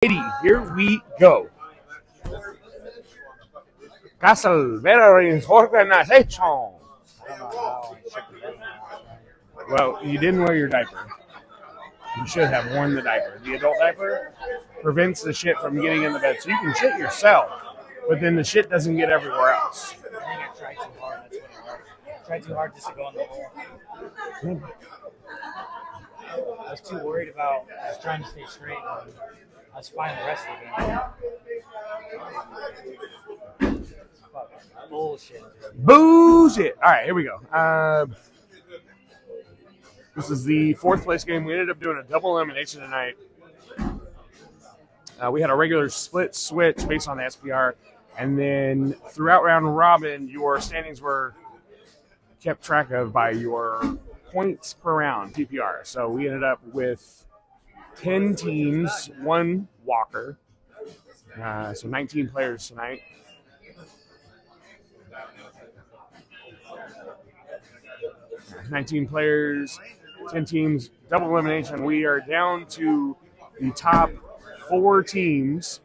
Here we go. Castlevania organization. Well, you didn't wear your diaper. You should have worn the diaper. The adult diaper prevents the shit from getting in the bed. So you can shit yourself, but then the shit doesn't get everywhere else. I think I tried too hard. That's what it was. I tried too hard just to go on the roll. I was too worried about just trying to stay straight. I was fine the rest of the game. Bullshit. Bullshit. All right, here we go. This is the fourth place game. We ended up doing a double elimination tonight. We had a regular split switch based on the SPR, and then throughout round robin, your standings were kept track of by your points per round, PPR. So we ended up with 10 teams, 1 walker. So 19 players tonight. Uh, 19 players, 10 teams, double elimination. We are down to the top 4 teams.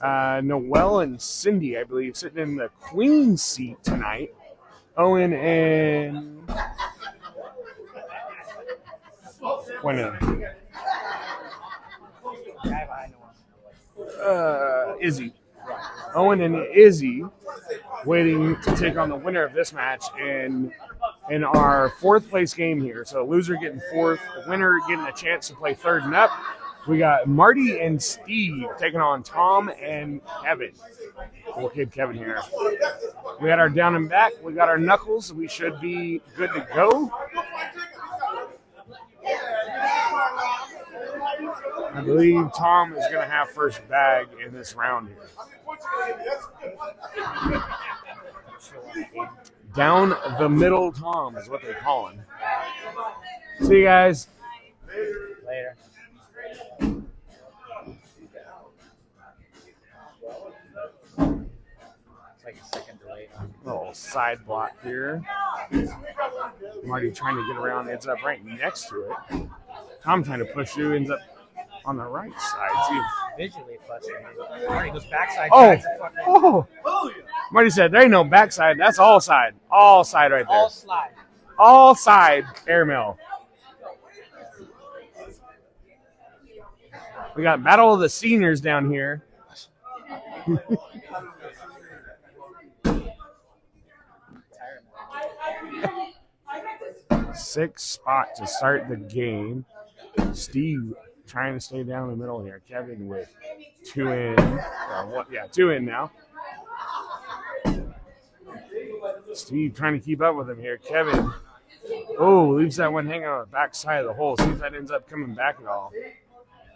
Noelle and Cindy, I believe, sitting in the queen seat tonight. Owen and Izzy. Owen and Izzy waiting to take on the winner of this match in our fourth place game here. So loser getting fourth, winner getting a chance to play third and up. We got Marty and Steve taking on Tom and Kevin. Little kid Kevin here. We got our down and back. We got our knuckles. We should be good to go. I believe Tom is going to have first bag in this round here. Down the middle Tom is what they call him. See you guys. Later. It's like a second delay. Little side block here. Marty trying to get around, ends up right next to it. Tom trying to push through, ends up on the right side. See if... Visually frustrating. Marty goes backside. Oh. Marty said, there ain't no backside. That's all side. All side right there. All slide. All side airmail. We got Battle of the Seniors down here. 6th spot to start the game. Steve trying to stay down the middle here. Kevin with 2 in. 2 in now. Steve trying to keep up with him here. Kevin, leaves that one hanging on the back side of the hole. See if that ends up coming back at all.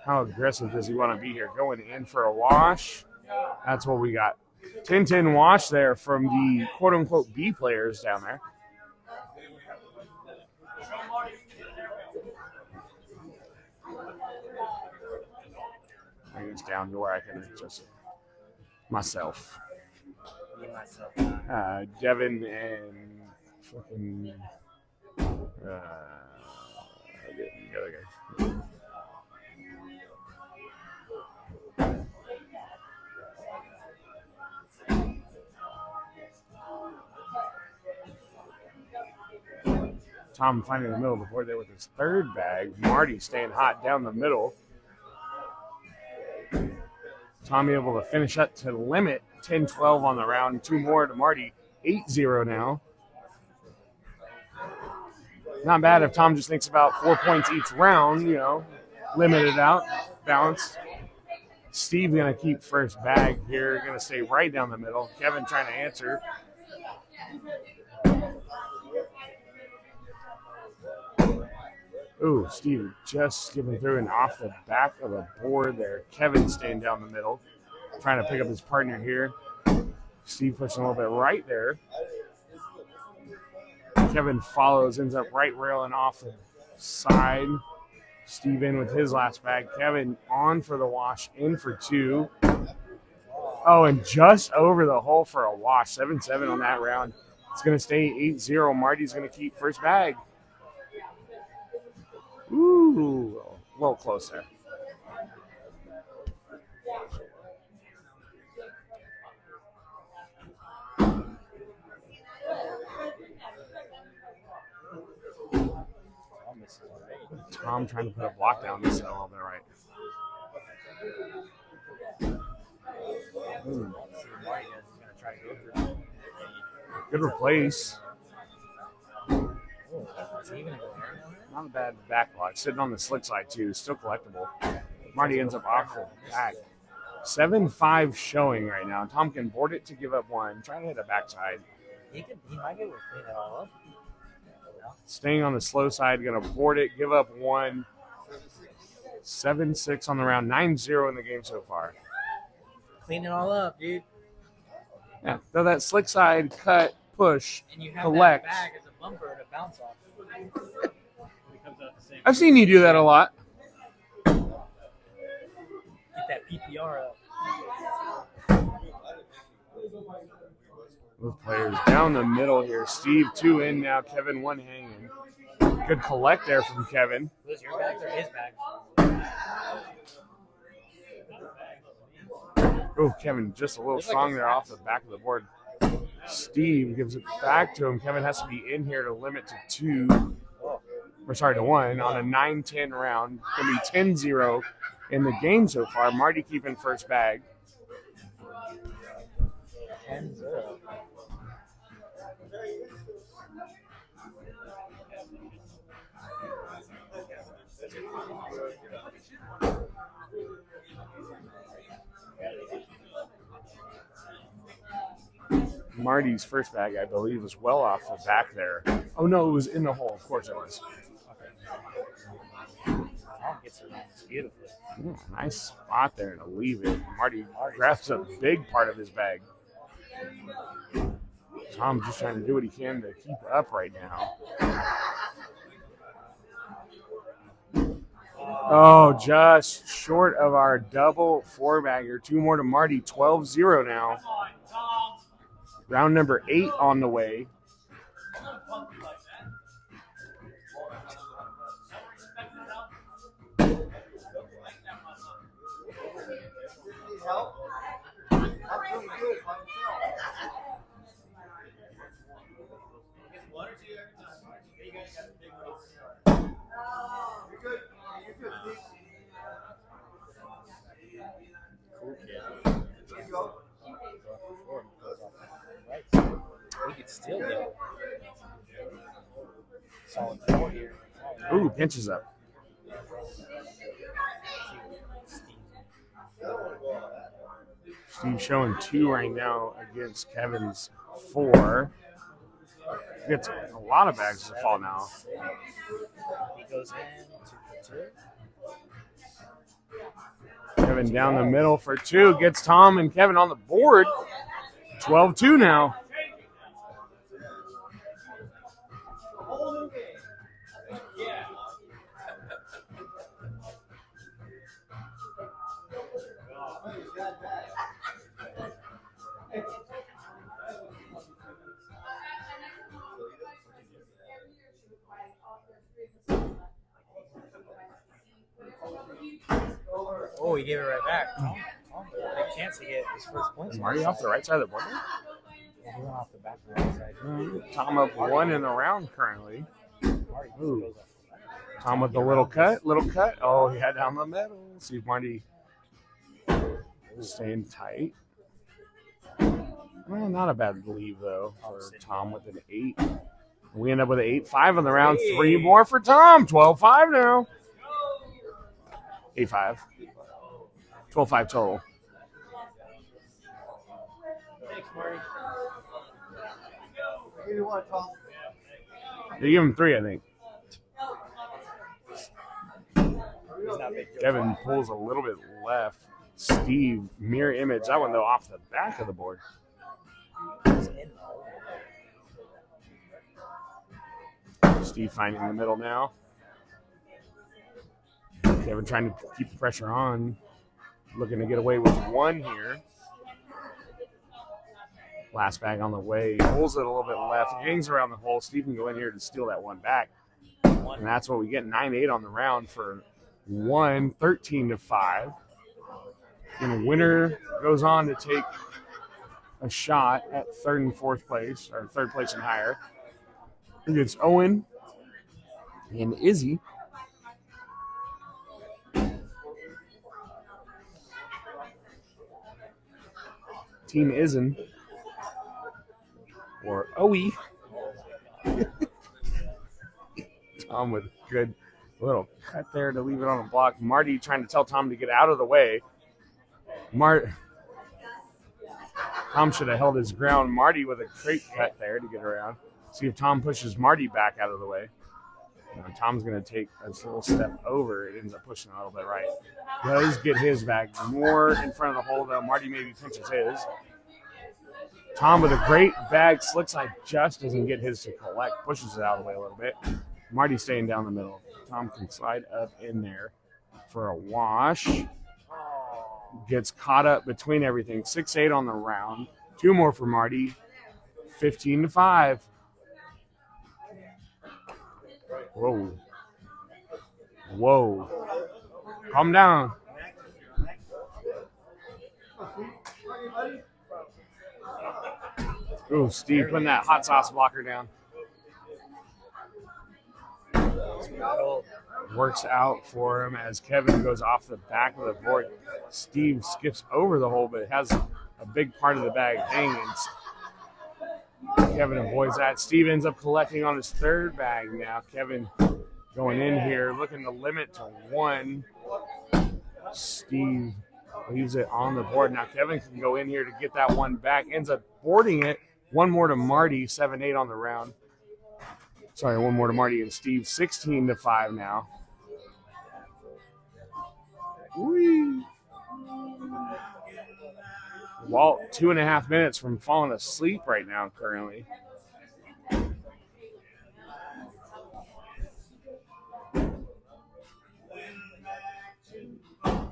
How aggressive does he want to be here? Going in for a wash. That's what we got. 10-10 wash there from the quote-unquote B players down there. Bring this down to where I can adjust myself. Devin and fucking the other guy. Tom finding the middle of the board there with his third bag. Marty staying hot down the middle. Tommy able to finish up to limit 10-12 on the round. 2 more to Marty. 8-0 now. Not bad if Tom just thinks about 4 points each round, limit it out, balanced. Steve going to keep first bag here. Going to stay right down the middle. Kevin trying to answer. Steve just skipping through and off the back of the board there. Kevin staying down the middle, trying to pick up his partner here. Steve pushing a little bit right there. Kevin follows, ends up right railing off the side. Steve in with his last bag. Kevin on for the wash, in for 2. And just over the hole for a wash. 7-7 on that round. It's going to stay 8-0. Marty's going to keep first bag. A little close there. Tom trying to put a block down this all the right. Ooh. Good replace. Not a bad back block. Sitting on the slick side, too. Still collectible. Marty ends up off the back. 7-5 showing right now. Tom can board it to give up one. Trying to hit a backside. He might be able to clean it all up. Staying on the slow side. Going to board it. Give up one. 7-6 on the round. 9-0 in the game so far. Clean it all up, dude. Yeah. So that slick side, cut, push, And you have collect. that bag as a bumper to bounce off. I've seen you do that a lot. Get that PPR up. Both players down the middle here. Steve 2 in now. Kevin 1 hanging. Good collect there from Kevin. Was your bag or his bag? Oh, Kevin just a little strong there off the back of the board. Steve gives it back to him. Kevin has to be in here to limit to 2. Or sorry, to 1 on a 9-10 round. Going to be 10-0 in the game so far. Marty keeping first bag. 10-0. Marty's first bag, I believe, was well off the back there. Oh, no, it was in the hole. Of course it was. Tom gets it beautifully. Nice spot there to leave it. Marty grabs a big part of his bag. Tom just trying to do what he can to keep up right now. Oh, just short of our double 4-bagger. 2 more to Marty. 12-0 now. Round number 8 on the way. We could still go. Solid 4 here. Ooh, pinches up. Steve showing 2 right now against Kevin's 4. Gets a lot of bags to fall now. He goes in 2 for 2. Kevin down the middle for 2. Gets Tom and Kevin on the board. 12-2 now. Oh, he gave it right back. Tom had a chance to get his first points. Marty off the right side of the board. Yeah, he went off the back of the right side. Tom up 1 in the round currently. Marty Ooh. goes up. Tom with the little cut. Oh, he had down the middle. See if Marty staying tight. Well, not a bad leave, though, for Tom with an 8. We end up with an 8-5 on the round. 3 more for Tom. 12-5 now. 8-5. 12-5 total. Thanks, Marty. They give him 3, I think. Kevin pulls a little bit left. Steve, mirror image. That one, though, off the back of the board. Steve finding the middle now. Kevin trying to keep the pressure on. Looking to get away with 1 here. Last bag on the way. Pulls it a little bit left. Hangs around the hole. Steve can go in here to steal that 1 back. And that's what we get. 9-8 on the round for 1. 13-5. And the winner goes on to take a shot at 3rd and 4th place, or 3rd place and higher. Against Owen And Izzy. Team Isn't. Or Owie. Tom with a good little cut there to leave it on a block. Marty trying to tell Tom to get out of the way. Tom should have held his ground. Marty with a great cut there to get around. See if Tom pushes Marty back out of the way. Tom's going to take a little step over. It ends up pushing a little bit right. Does get his back more in front of the hole, though. Marty maybe pinches his. Tom with a great bag. Slickside just doesn't get his to collect. Pushes it out of the way a little bit. Marty staying down the middle. Tom can slide up in there for a wash. Gets caught up between everything. 6-8 on the round. 2 more for Marty. 15-5. Whoa. Whoa. Calm down. Ooh, Steve putting that hot sauce blocker down. Works out for him as Kevin goes off the back of the board. Steve skips over the hole, but has a big part of the bag hanging. Kevin avoids that. Steve ends up collecting on his 3rd bag now. Kevin going in here, looking to limit to 1. Steve leaves it on the board. Now Kevin can go in here to get that 1 back. Ends up boarding it. 1 more to Marty. 7-8 on the round. Sorry, 1 more to Marty and Steve. 16-5 now. Whee. Walt, 2.5 minutes from falling asleep right now currently.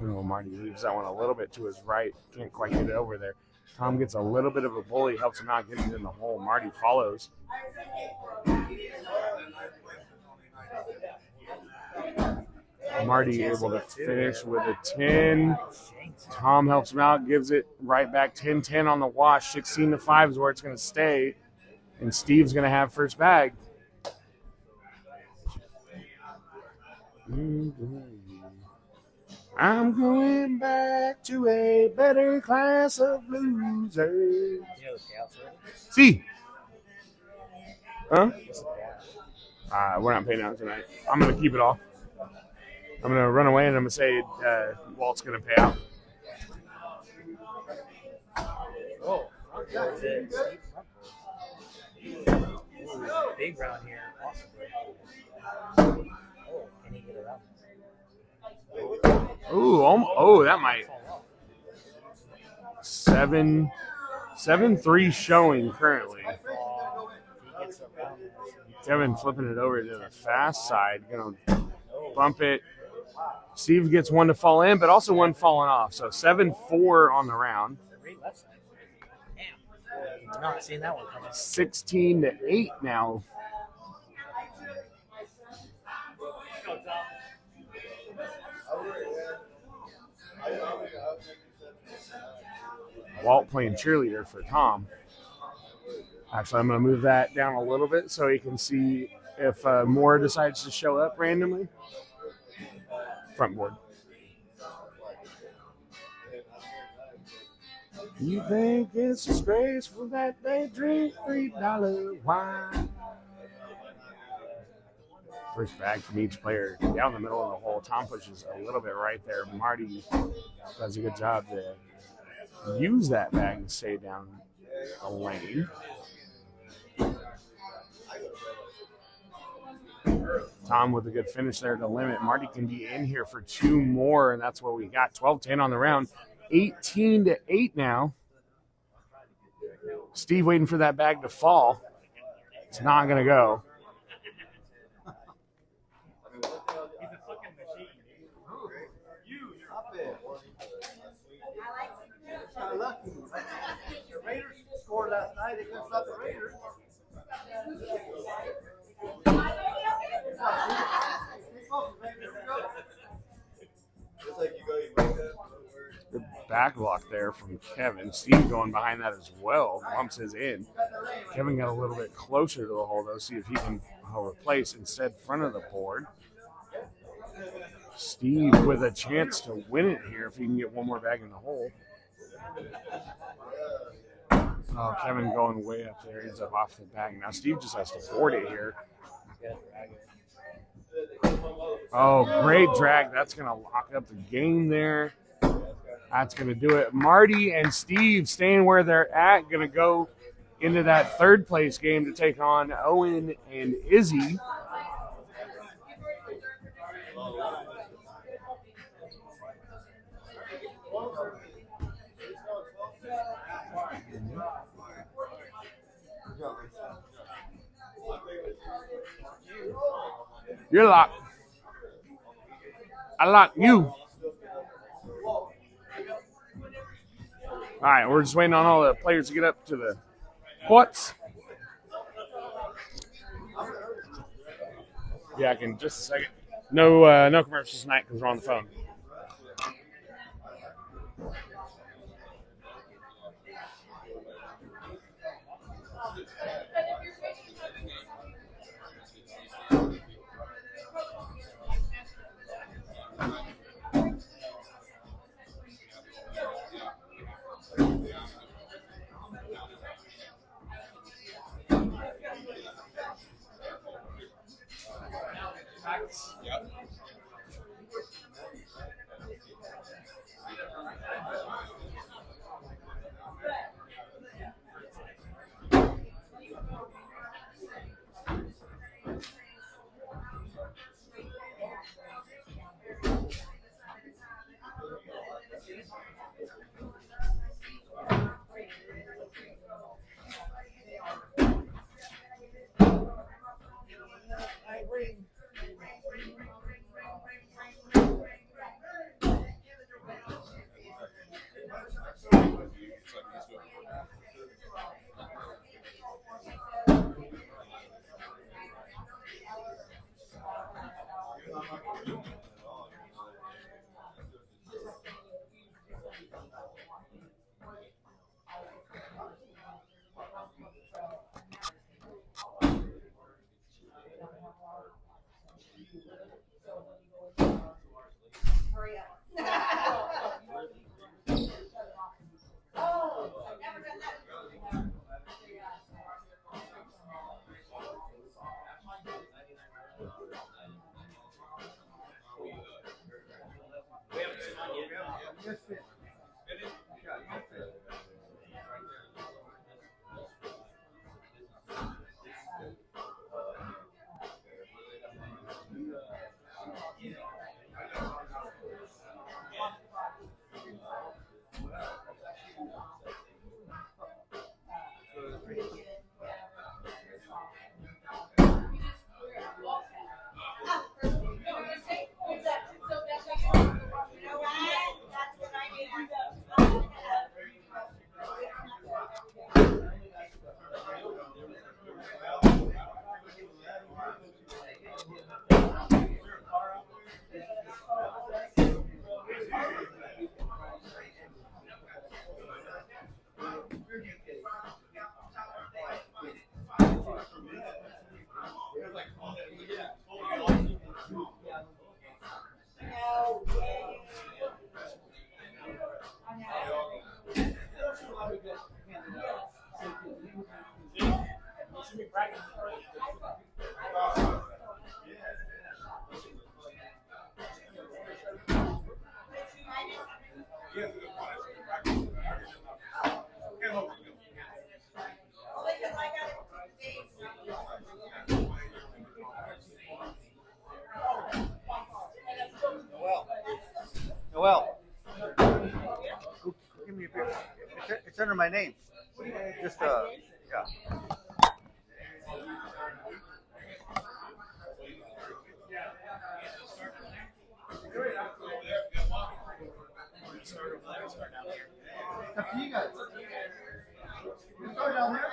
Oh, Marty leaves that one a little bit to his right. Can't quite get it over there. Tom gets a little bit of a bully, helps him out, getting it in the hole. Marty follows. Marty able to finish with a 10. Tom helps him out, gives it right back. 10-10 on the wash. 16-5 is where it's going to stay. And Steve's going to have first bag. I'm going back to a better class of losers. See? Huh? We're not paying out tonight. I'm going to keep it off. I'm going to run away and I'm going to say Walt's going to pay out. Oh, big round here. Awesome. Oh, can he get around this? Oh, that might. 7-3 showing currently. Kevin flipping it over to the fast side. Going to bump it. Steve gets 1 to fall in, but also 1 falling off. So 7-4 on the round. Damn. Not seeing that one coming. 16-8 now. Walt playing cheerleader for Tom. Actually, I'm going to move that down a little bit so he can see if Moore decides to show up randomly. Front board. You think it's disgraceful that they drink $3 wine? First bag from each player down the middle of the hole. Tom pushes a little bit right there. Marty does a good job to use that bag and stay down a lane. Tom with a good finish there to limit. Marty can be in here for 2 more, and that's what we got. 12-10 on the round. 18-8 now. Steve waiting for that bag to fall. It's not going to go. The Raiders scored last night. They couldn't stop the Raiders. Good back block there from Kevin. Steve going behind that as well. Bumps his in. Kevin got a little bit closer to the hole, though. See if he can replace instead front of the board. Steve with a chance to win it here if he can get one more bag in the hole. Oh, Kevin going way up there. Ends up off the bag. Now Steve just has to board it here. Oh, great drag. That's going to lock up the game there. That's going to do it. Marty and Steve staying where they're at. Going to go into that third place game to take on Owen and Izzy. You're locked. I lock you. All right, we're just waiting on all the players to get up to the courts. Yeah, I can just a second. No commercials tonight because we're on the phone. Yep. Noel. Give me a picture. It's under my name. Just yeah. It's up to you guys. You start down there.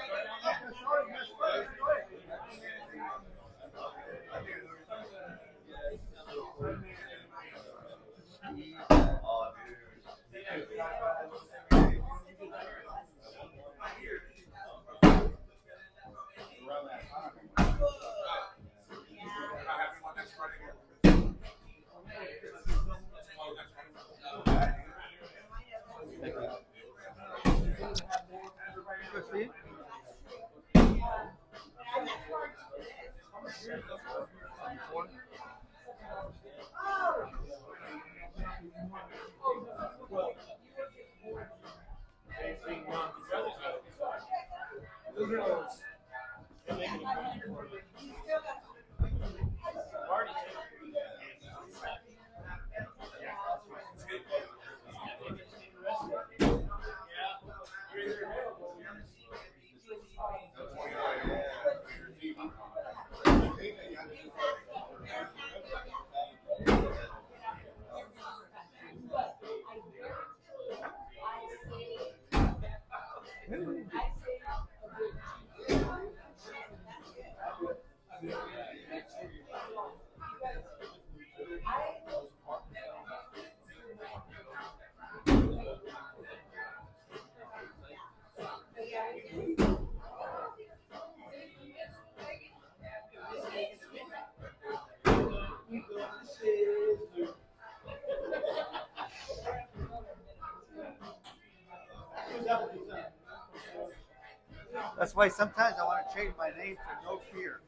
That's why sometimes I want to change my name to No Fear.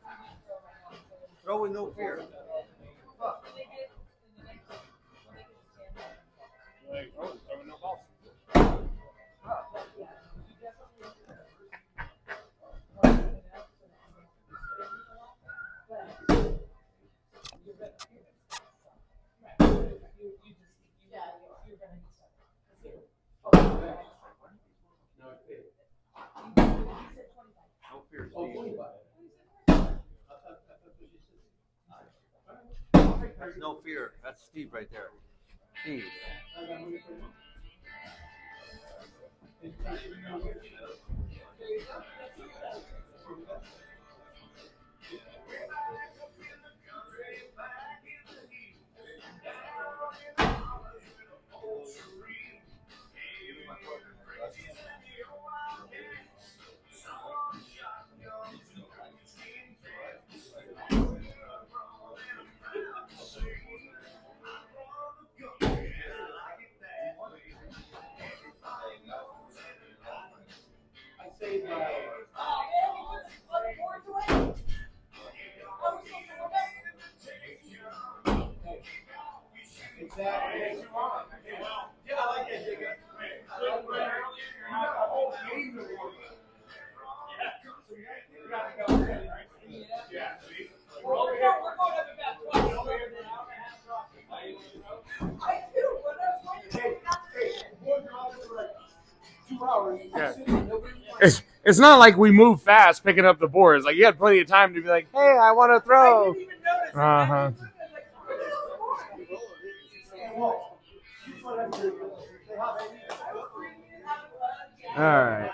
Throw with no fear. Like, oh, throwing no balls. No fear, Steve. That's no fear. That's Steve right there. Steve. Yeah. It's not like we move fast picking up the boards. Like, you had plenty of time to be like, hey, I want to throw. Uh-huh. All right.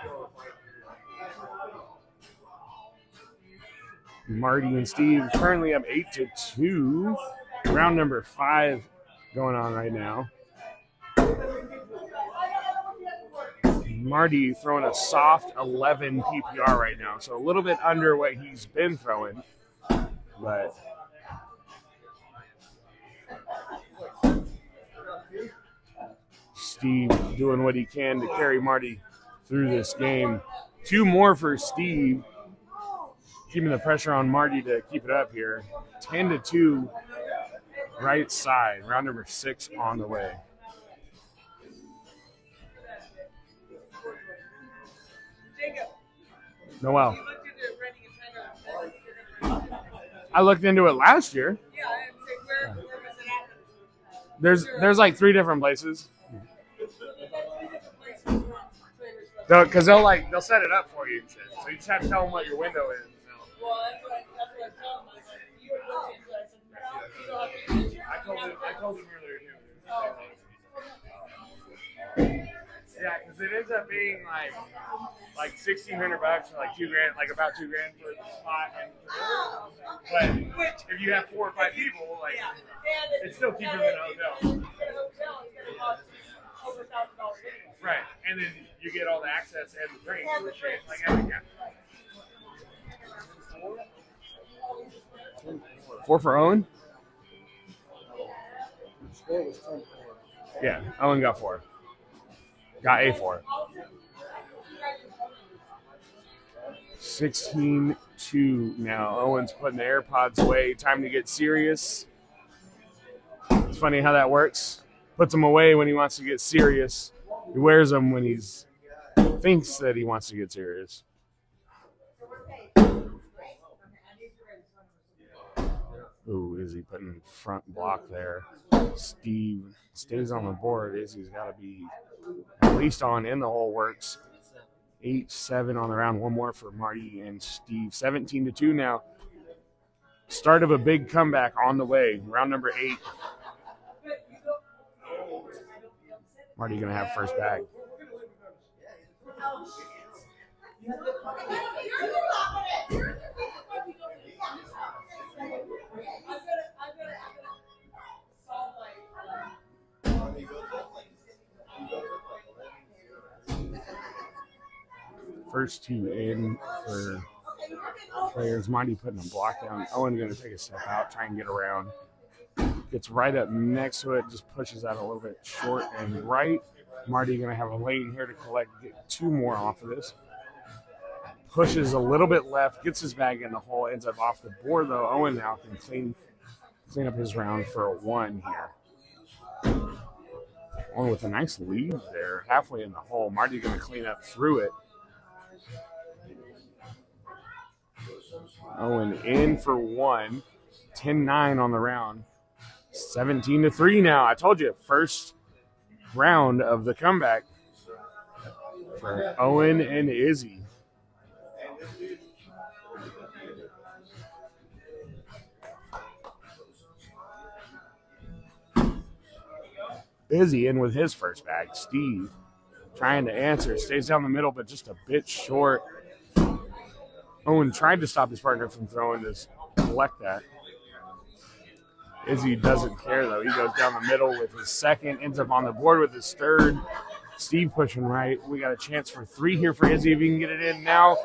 Marty and Steve currently up 8-2. Round number 5 going on right now. Marty throwing a soft 11 PPR right now, so a little bit under what he's been throwing. But Steve doing what he can to carry Marty through this game. 2 more for Steve, keeping the pressure on Marty to keep it up here. 10-2, right side. Round number 6 on the way. Noel. I looked into it last year. Yeah, and say where was it at? There's like 3 different places. Because they'll set it up for you and shit. So you just have to tell them what your window is. Well, that's what I told him. I said, you were looking into it. I said, no, you don't have to. I told him earlier too. Oh. Yeah, because it ends up being like $1,600 for like $2,000, like about $2,000 for the spot. But if you have 4 or 5 people, like it's still cheaper than a hotel. In a hotel, it's going to cost over $1,000 anyway. Right, and then you get all the access and the drinks and the shit, like everything. 4 for Owen? Yeah, Owen got 4. Got a 4. 16-2 now. Owen's putting the AirPods away. Time to get serious. It's funny how that works. Puts them away when he wants to get serious. He wears them when he thinks that he wants to get serious. Ooh, Izzy putting front block there. Steve stays on the board. Izzy's got to be at least on in the hole works. 8-7 on the round. 1 more for Marty and Steve. 17-2 now. Start of a big comeback on the way. Round number 8. Marty going to have first bag. First two in for players. Monty putting a block down. Owen going to take a step out, try and get around. Gets right up next to it, just pushes out a little bit short and right. Marty going to have a lane here to collect, get two more off of this. Pushes a little bit left, gets his bag in the hole, ends up off the board though. Owen now can clean up his round for a 1 here. Owen with a nice lead there, halfway in the hole. Marty going to clean up through it. Owen in for 1. 10-9 on the round. 17-3 now. I told you, first round of the comeback for Owen and Izzy. Izzy in with his first bag. Steve trying to answer. Stays down the middle, but just a bit short. Owen tried to stop his partner from throwing to collect that. Izzy doesn't care, though. He goes down the middle with his second, ends up on the board with his third. Steve pushing right. We got a chance for 3 here for Izzy if he can get it in now.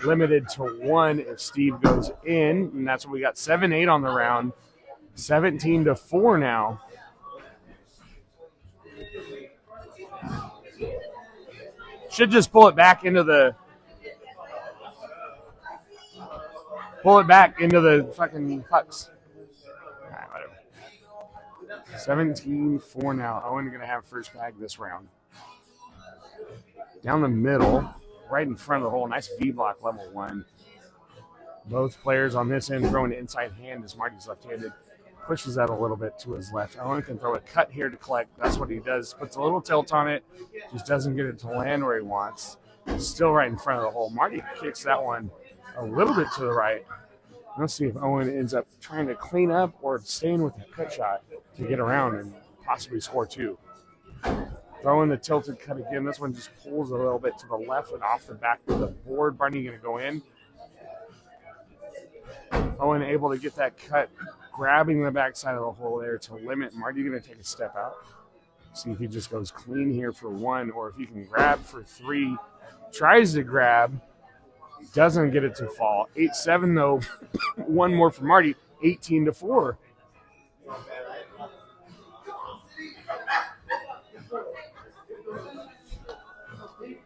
Limited to 1 if Steve goes in, and that's what we got. 7-8 on the round. 17-4 now. Should just pull it back into the fucking pucks. All right, whatever. 17-4 now. Owen going to have first bag this round. Down the middle, right in front of the hole. Nice V-block level 1. Both players on this end throwing an inside hand as Marty's left-handed. Pushes that a little bit to his left. Owen can throw a cut here to collect. That's what he does. Puts a little tilt on it. Just doesn't get it to land where he wants. Still right in front of the hole. Marty kicks that one a little bit to the right. Let's see if Owen ends up trying to clean up or staying with the cut shot to get around and possibly score 2. Throwing the tilted cut again. This one just pulls a little bit to the left and off the back of the board. Barney going to go in. Owen able to get that cut, grabbing the backside of the hole there to limit. Marty going to take a step out. See if he just goes clean here for 1 or if he can grab for 3. Tries to grab. Doesn't get it to fall. 8-7 though. 1 more for Marty. 18-4.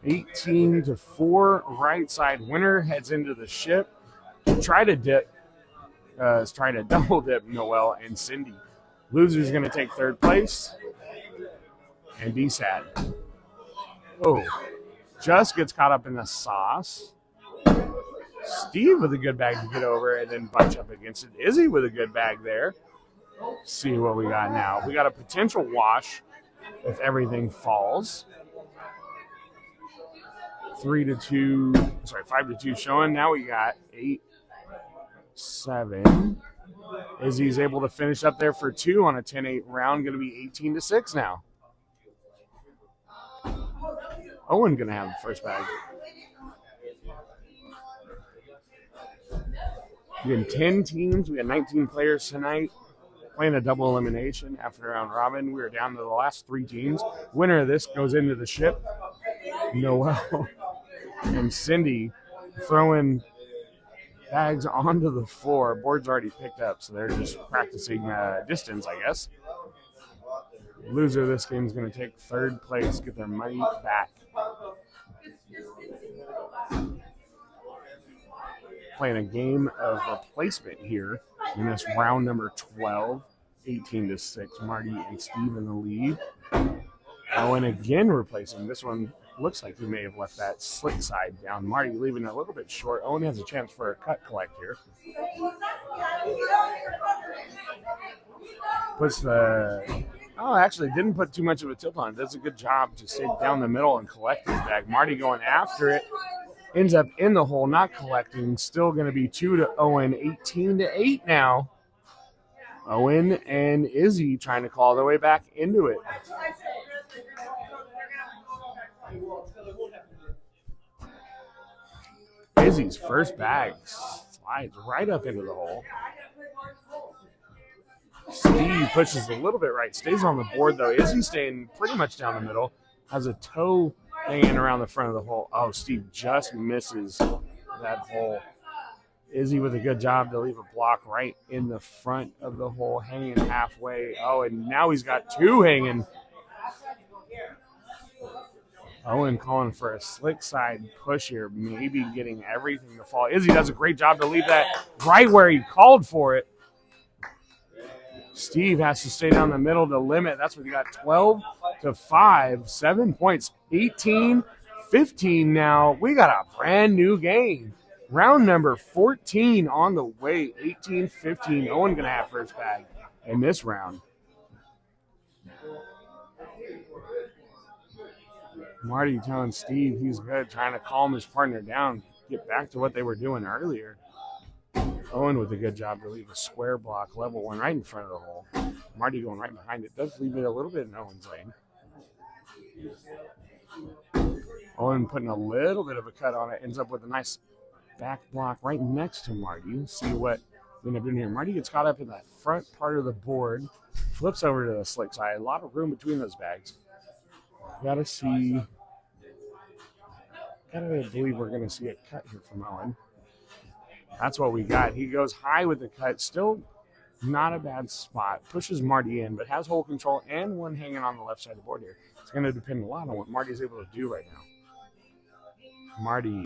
$18-4. Right side winner heads into the ship. Try to double dip Noel and Cindy. Loser's going to take 3rd place and be sad. Oh, just gets caught up in the sauce. Steve with a good bag to get over and then bunch up against it. Izzy with a good bag there. See what we got now. We got a potential wash if everything falls. 5-2 showing. Now we got 8-7. Izzy's able to finish up there for 2 on a 10-8 round. Going to be 18-6 now. Owen going to have the first bag. We have 10 teams. We got 19 players tonight. Playing a double elimination after round robin. We are down to the last 3 teams. Winner of this goes into the ship. Noel and Cindy throwing bags onto the floor. Board's already picked up, so they're just practicing distance, I guess. Loser of this game is going to take 3rd place, get their money back. Playing a game of replacement here in this round number 12, 18-6. Marty and Steve in the lead. Owen again replacing. This one looks like he may have left that slick side down. Marty leaving it a little bit short. Owen has a chance for a cut collect here. Actually didn't put too much of a tilt on it. Does a good job to stay down the middle and collect his bag. Marty going after it. Ends up in the hole, not collecting. Still going to be 2 to Owen. 18-8 now. Owen and Izzy trying to claw their way back into it. Izzy's first bag slides right up into the hole. Steve pushes a little bit right, stays on the board though. Izzy staying pretty much down the middle, has a toe hanging around the front of the hole. Oh, Steve just misses that hole. Izzy with a good job to leave a block right in the front of the hole, hanging halfway. Oh, and now he's got two hanging. Owen calling for a slick side push here, maybe getting everything to fall. Izzy does a great job to leave that right where he called for it. Steve has to stay down the middle to limit. That's what he got, 12-5, 7 points, 18-15 now. We got a brand new game. Round number 14 on the way, 18-15. Owen going to have first bag in this round. Marty telling Steve he's good, trying to calm his partner down, get back to what they were doing earlier. Owen with a good job to leave a square block, level one, right in front of the hole. Marty going right behind it. Does leave it a little bit in Owen's lane. Owen putting a little bit of a cut on it, ends up with a nice back block right next to Marty. See what we end up doing here. Marty gets caught up in that front part of the board, flips over to the slick side. A lot of room between those bags. Gotta believe we're gonna see a cut here from Owen. That's what we got. He goes high with the cut. Still not a bad spot. Pushes Marty in, but has hole control and one hanging on the left side of the board here. It's going to depend a lot on what Marty's able to do right now. Marty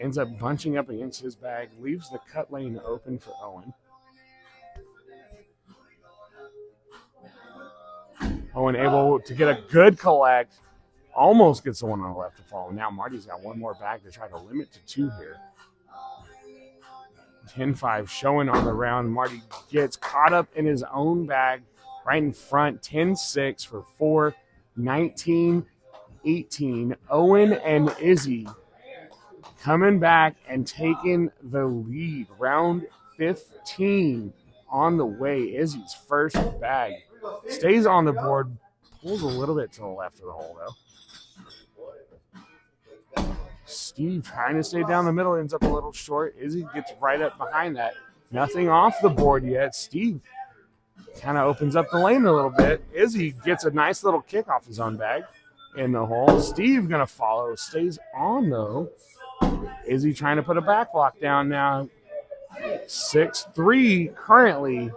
ends up bunching up against his bag, leaves the cut lane open for Owen. Owen able to get a good collect. Almost gets the one on the left to fall. Now Marty's got one more bag to try to limit to two here. 10-5 showing on the round. Marty gets caught up in his own bag right in front. 10-6 for 4. 19-18. Owen and Izzy coming back and taking the lead. Round 15 on the way. Izzy's first bag. Stays on the board. Pulls a little bit to the left of the hole, though. Steve trying to stay down the middle, ends up a little short. Izzy gets right up behind that. Nothing off the board yet. Steve kind of opens up the lane a little bit. Izzy gets a nice little kick off his own bag in the hole. Steve going to follow. Stays on, though. Izzy trying to put a back block down now. 6-3 currently.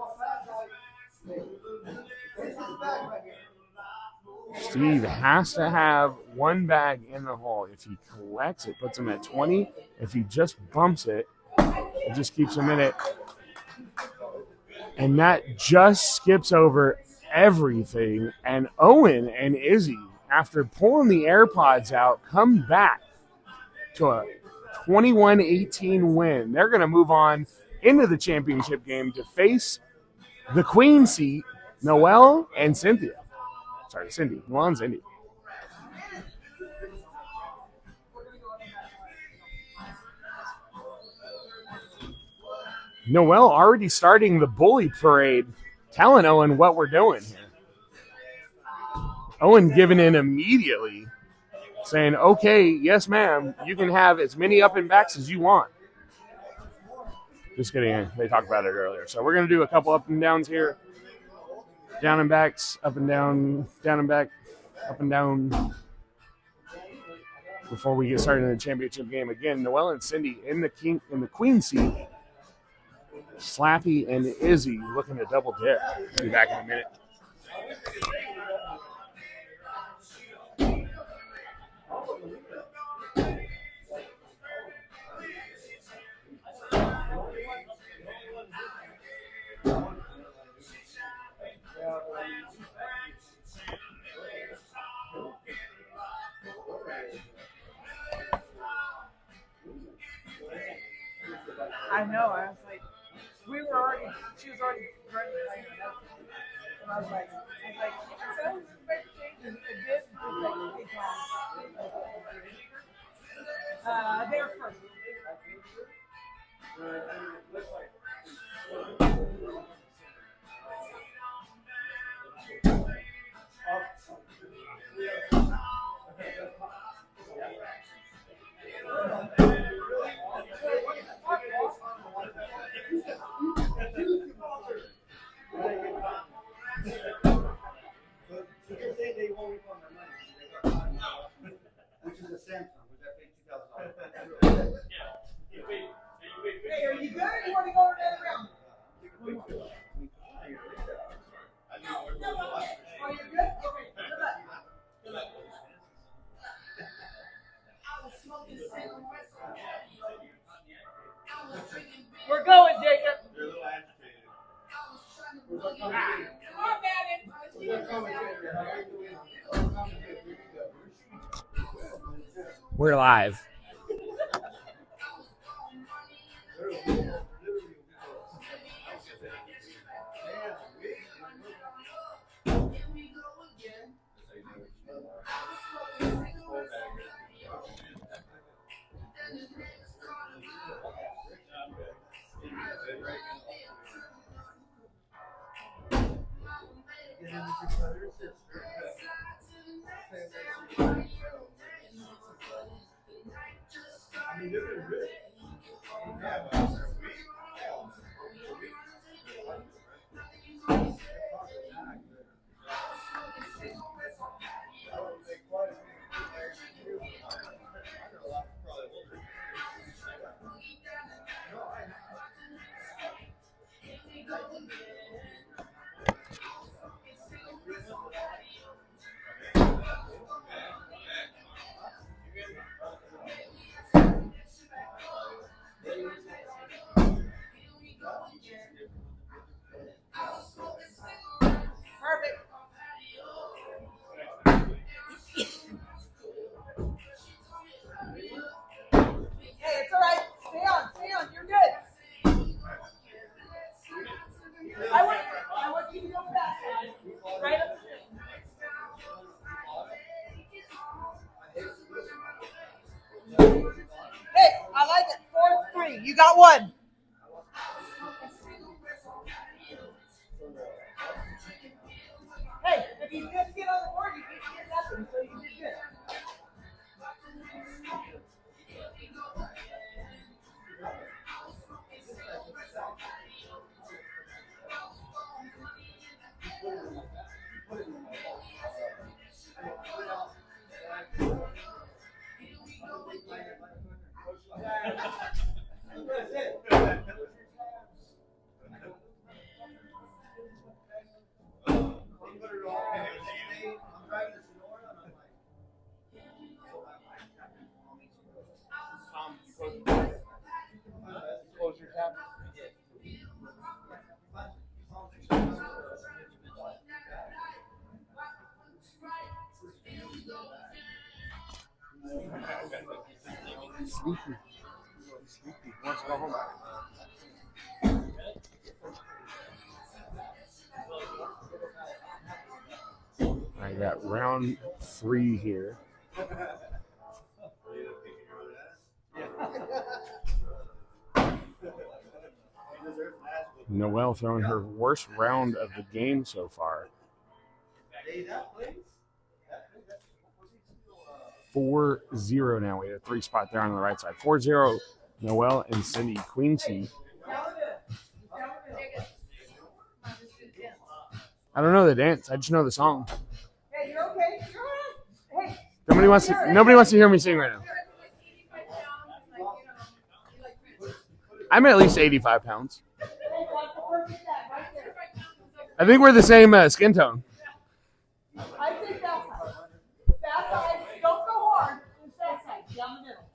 Steve has to have one bag in the hole. If he collects it, puts him at 20. If he just bumps it, it just keeps him in it. And that just skips over everything. And Owen and Izzy, after pulling the AirPods out, come back to a 21-18 win. They're going to move on into the championship game to face the queen seat, Noelle and Cynthia. Cindy. Noelle and Cindy. Noelle already starting the bully parade, telling Owen what we're doing here. Owen giving in immediately, saying, okay, yes, ma'am, you can have as many up and backs as you want. Just kidding. They talked about it earlier. So we're going to do a couple up and downs here. Down and backs, up and down, down and back, up and down. Before we get started in the championship game again, Noelle and Cindy in the queen seat. Slappy and Izzy looking to double dip. Be back in a minute. I know. I was like, she was already ready to play. And I was like, so who's expect to change? And it did. They're first. Samsung, which I paid $2,000. Hey, are you good? Or you want to go another round? Are you good? Okay, good luck. We're going, Jacob. They're a little agitated. Come on, We're live. Perfect. Hey, it's all right. Stay on. You're good. I want you to go back. Right up the field. Hey, I like it. 4-3. You got one. Hey, if you just get on the board, you can get nothing, so you did good. Close your tab. Sleepy. Wants to go home. I got round 3 here. Noelle throwing her worst round of the game so far. 4-0 now. We had a 3 spot there on the right side. 4-0, Noelle and Cindy Queensy. I don't know the dance. I just know the song. Hey, you're okay. You're all right. Hey. Nobody wants to hear me sing right now. I'm at least 85 pounds. I think we're the same skin tone. I think that side. That side. Don't go hard. It's that side. Down the middle.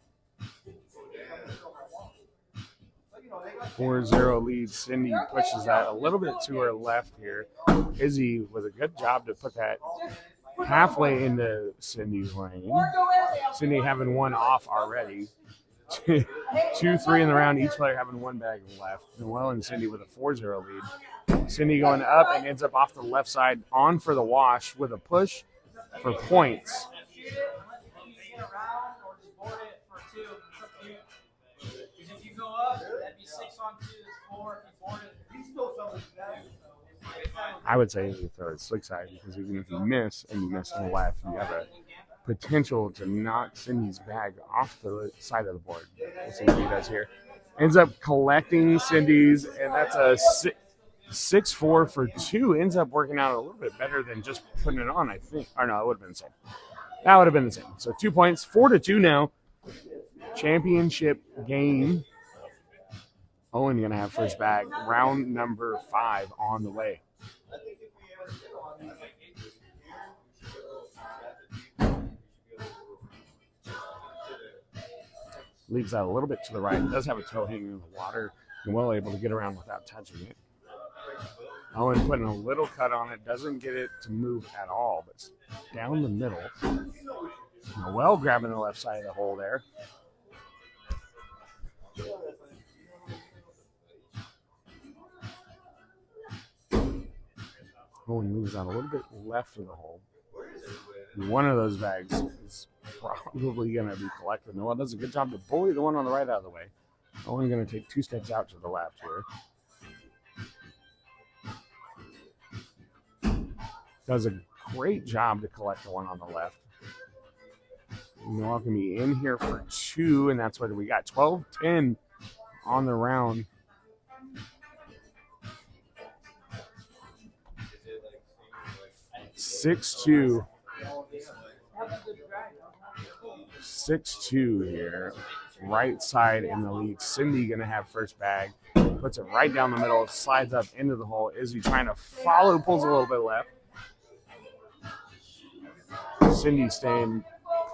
4-0 lead. Cindy pushes that a little bit to her left here. Izzy with a good job to put that halfway into Cindy's lane. Cindy having one off already. 2-3 in the round, each player having one bag left. Noelle and Cindy with a 4-0 lead. Cindy going up and ends up off the left side on for the wash with a push for points. I would say you throw it slick side because even if you miss and you miss on the left, you have a potential to knock Cindy's bag off the side of the board. We'll see what he does here. Ends up collecting Cindy's, and that's a 6-4 for 2. Ends up working out a little bit better than just putting it on, I think. Or no, it would have been the same. That would have been the same. So 2 points, 4-2 now. Championship game. Owen going to have first bag. Round number 5 on the way. Leaves that a little bit to the right. It does have a toe hanging in the water. And well able to get around without touching it. Owen putting a little cut on it. Doesn't get it to move at all, but down the middle. Noel grabbing the left side of the hole there. Owen moves out a little bit left of the hole. One of those bags is probably going to be collected. Noel does a good job to bully the one on the right out of the way. Owen going to take 2 steps out to the left here. Does a great job to collect the one on the left. Noel can be in here for 2, and that's what we got. 12-10 on the round. Six-two here. Right side in the lead. Cindy going to have first bag. Puts it right down the middle. Slides up into the hole. Izzy trying to follow. Pulls a little bit left. Cindy staying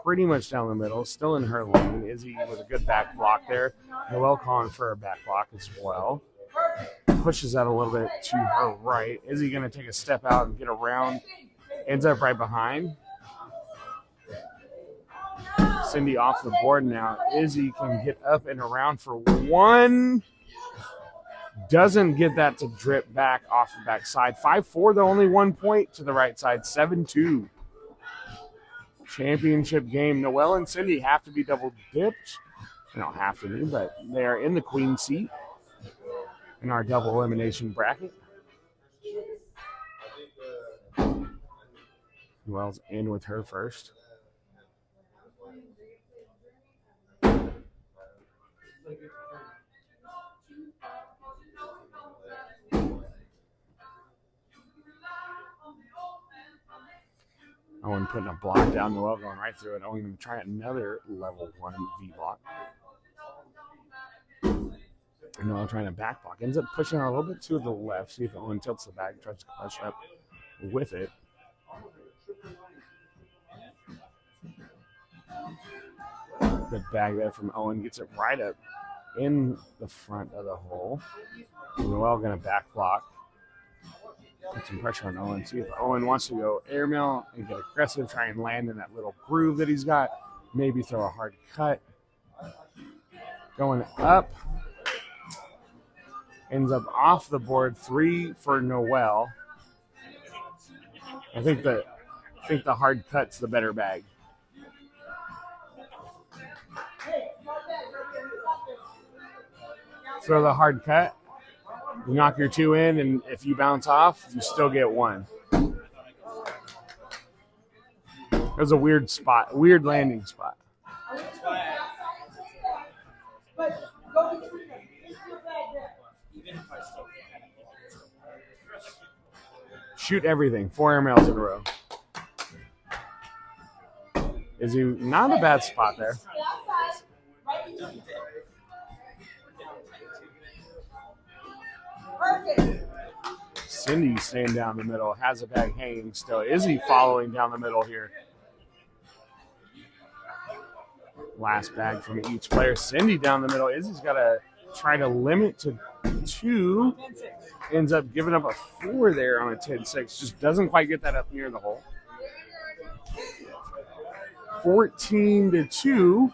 pretty much down the middle. Still in her lane. Izzy with a good back block there. Noel calling for a back block as well. Pushes that a little bit to her right. Izzy going to take a step out and get around. Ends up right behind. Cindy off the board now. Izzy can get up and around for 1. Doesn't get that to drip back off the backside. 5-4, though, only 1 point to the right side. 7-2. Championship game. Noel and Cindy have to be double dipped. They don't have to be, but they are in the queen seat in our double elimination bracket. Noel's in with her first. Owen putting a block down, Noel going right through it. Owen going to try another level 1 V block. Noel trying to back block. Ends up pushing out a little bit to the left. See if Owen tilts the back, tries to clutch up with it. Good bag there from Owen. Gets it right up in the front of the hole. Noel going to back block. Put some pressure on Owen. See if Owen wants to go airmail and get aggressive, try and land in that little groove that he's got. Maybe throw a hard cut. Going up. Ends up off the board. 3 for Noel. I think the hard cut's the better bag. Throw the hard cut. You knock your 2 in, and if you bounce off, you still get 1. It was a weird spot, weird landing spot. Shoot everything. 4 airmails in a row. Is he not a bad spot there? Perfect. Cindy staying down the middle, has a bag hanging still. Izzy following down the middle here. Last bag from each player. Cindy down the middle. Izzy's got to try to limit to 2. Ends up giving up a 4 there on a 10-6. Just doesn't quite get that up near the hole. 14-2.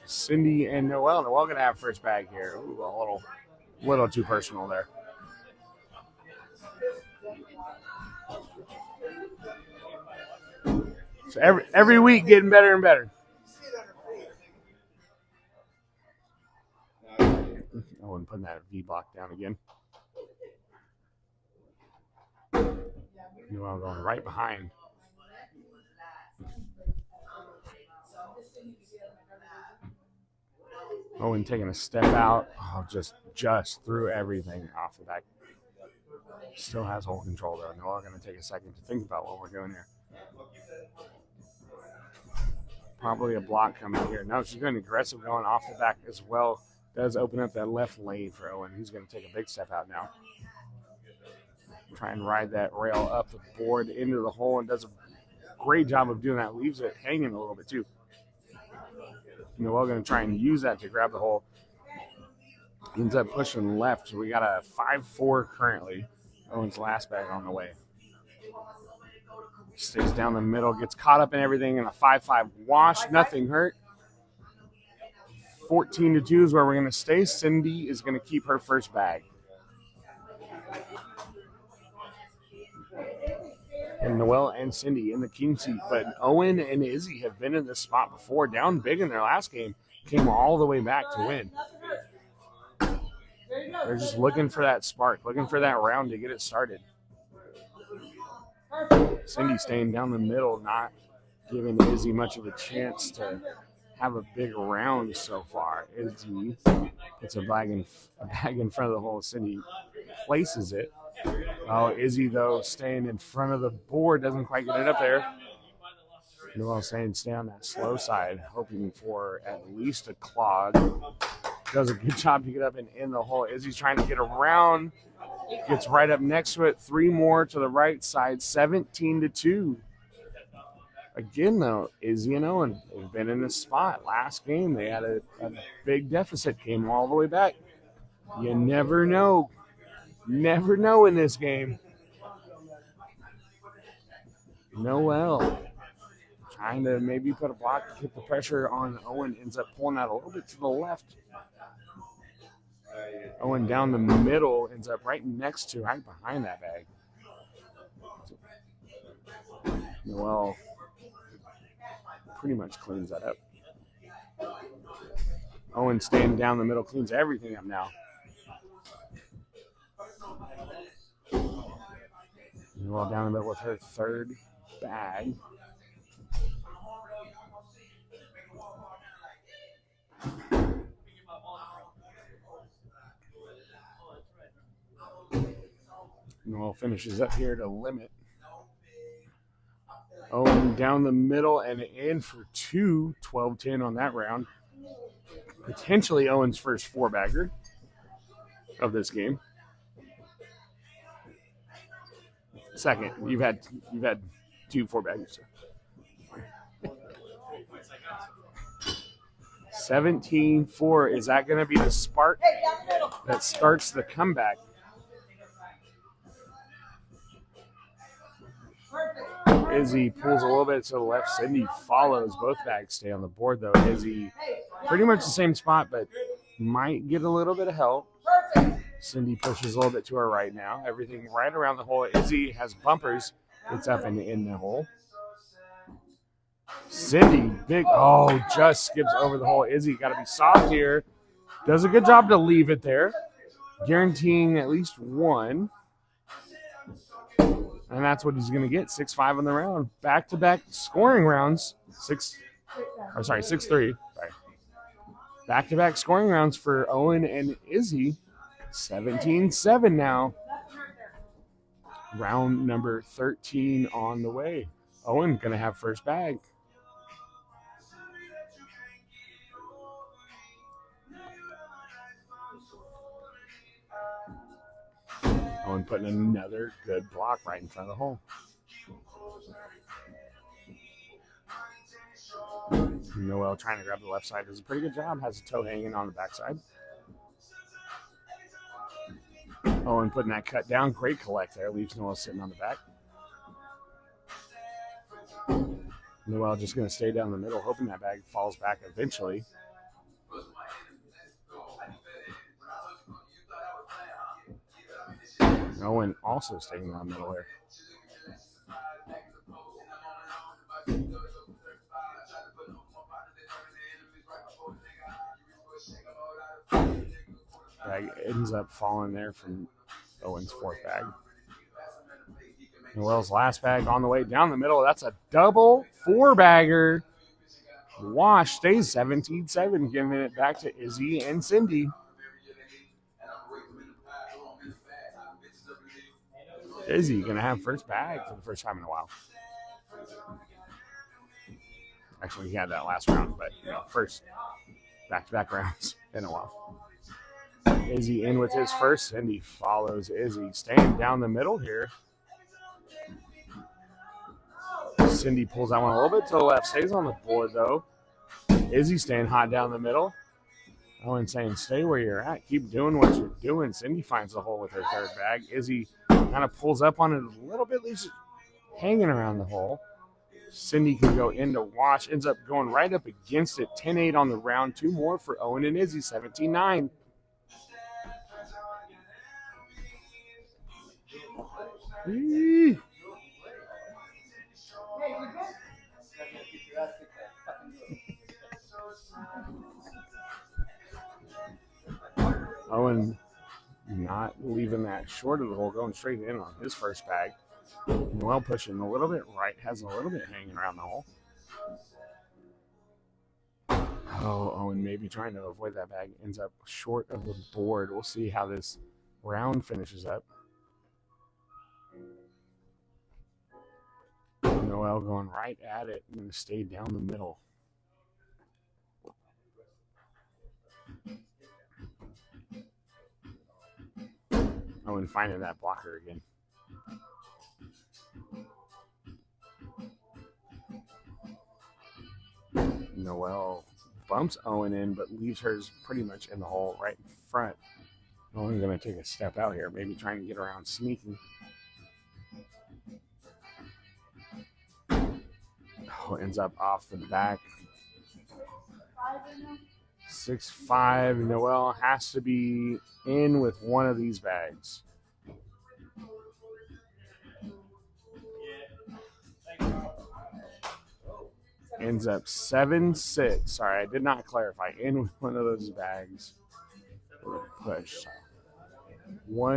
Cindy and Noel. Noel going to have first bag here. Ooh, a little too personal there. So every week getting better and better. Owen putting that V block down again. Noel going right behind. Owen taking a step out. Oh, just threw everything off the back. Still has whole control though. Noel going to take a second to think about what we're doing here. Probably a block coming here. No, she's going aggressive going off the back as well. Does open up that left lane for Owen. He's going to take a big step out now. Try and ride that rail up the board into the hole and does a great job of doing that. Leaves it hanging a little bit too. Noelle going to try and use that to grab the hole. Ends up pushing left. So we got a 5-4 currently. Owen's last bag on the way. Stays down the middle, gets caught up in everything in a 5-5 wash. Nothing hurt. 14-2 is where we're going to stay. Cindy is going to keep her first bag. And Noelle and Cindy in the king seat. But Owen and Izzy have been in this spot before. Down big in their last game. Came all the way back to win. They're just looking for that spark. Looking for that round to get it started. Cindy staying down the middle. Not giving Izzy much of a chance to have a big round so far. Izzy puts a bag in front of the hole. Cindy places it. Oh, Izzy, though, staying in front of the board. Doesn't quite get it up there. Noelle saying stay on that slow side, hoping for at least a clog. Does a good job to get up and in the hole. Izzy's trying to get around. Gets right up next to it. 3 more to the right side. 17-2. Again, though, Izzy and Owen have been in this spot. Last game, they had a big deficit. Came all the way back. You never know. Never know in this game. Noelle trying to maybe put a block, get the pressure on Owen. Ends up pulling out a little bit to the left. Owen down the middle, ends up right behind that bag. Noelle pretty much cleans that up. Owen staying down the middle, cleans everything up now. Noelle down the middle with her third bag. Noelle finishes up here to limit. Owen down the middle and in for 2, 12-10 on that round. Potentially Owen's first 4-bagger of this game. Second, you've had 2 4-baggers. 17-4. Is that going to be the spark that starts the comeback? Izzy pulls a little bit to the left. Cindy follows. Both bags stay on the board, though. Izzy pretty much the same spot, but might get a little bit of help. Cindy pushes a little bit to her right now. Everything right around the hole. Izzy has bumpers. It's up and in the hole. Cindy, just skips over the hole. Izzy got to be soft here. Does a good job to leave it there. Guaranteeing at least 1. And that's what he's going to get. 6-5 on the round. Back-to-back scoring rounds. 6-3. Sorry. Back-to-back scoring rounds for Owen and Izzy. 17-7 now. Round number 13 on the way. Owen going to have first bag. Owen putting another good block right in front of the hole. Noelle trying to grab the left side. Does a pretty good job. Has a toe hanging on the backside. Owen putting that cut down. Great collect there. Leaves Noelle sitting on the back. Noelle just going to stay down the middle, hoping that bag falls back eventually. Owen also staying down the middle here. Bag ends up falling there from Owen's 4th bag. Noelle's last bag on the way down the middle. That's a double 4-bagger. Wash stays 17-7, giving it back to Izzy and Cindy. Izzy going to have first bag for the first time in a while. Actually, he had that last round, but first back-to-back rounds in a while. Izzy in with his first. Cindy follows Izzy, staying down the middle here. Cindy pulls that one a little bit to the left, stays on the board though. Izzy staying hot down the middle. Owen saying, stay where you're at. Keep doing what you're doing. Cindy finds the hole with her third bag. Izzy kind of pulls up on it a little bit, leaves it hanging around the hole. Cindy can go in to watch, ends up going right up against it. 10-8 on the round. 2 more for Owen and Izzy, 17-9. Owen not leaving that short of the hole, going straight in on his first bag. Noel pushing a little bit right, has a little bit hanging around the hole. Oh, Owen maybe trying to avoid that bag, ends up short of the board. We'll see how this round finishes up. Noel going right at it and stay down the middle. Owen finding that blocker again. Noel bumps Owen in, but leaves hers pretty much in the hole right in front. Owen's going to take a step out here, maybe trying to get around sneaking. Oh, ends up off the back. 6-5. Noel has to be in with one of these bags. Ends up 7-6. Sorry, I did not clarify. In with one of those bags. Push. One.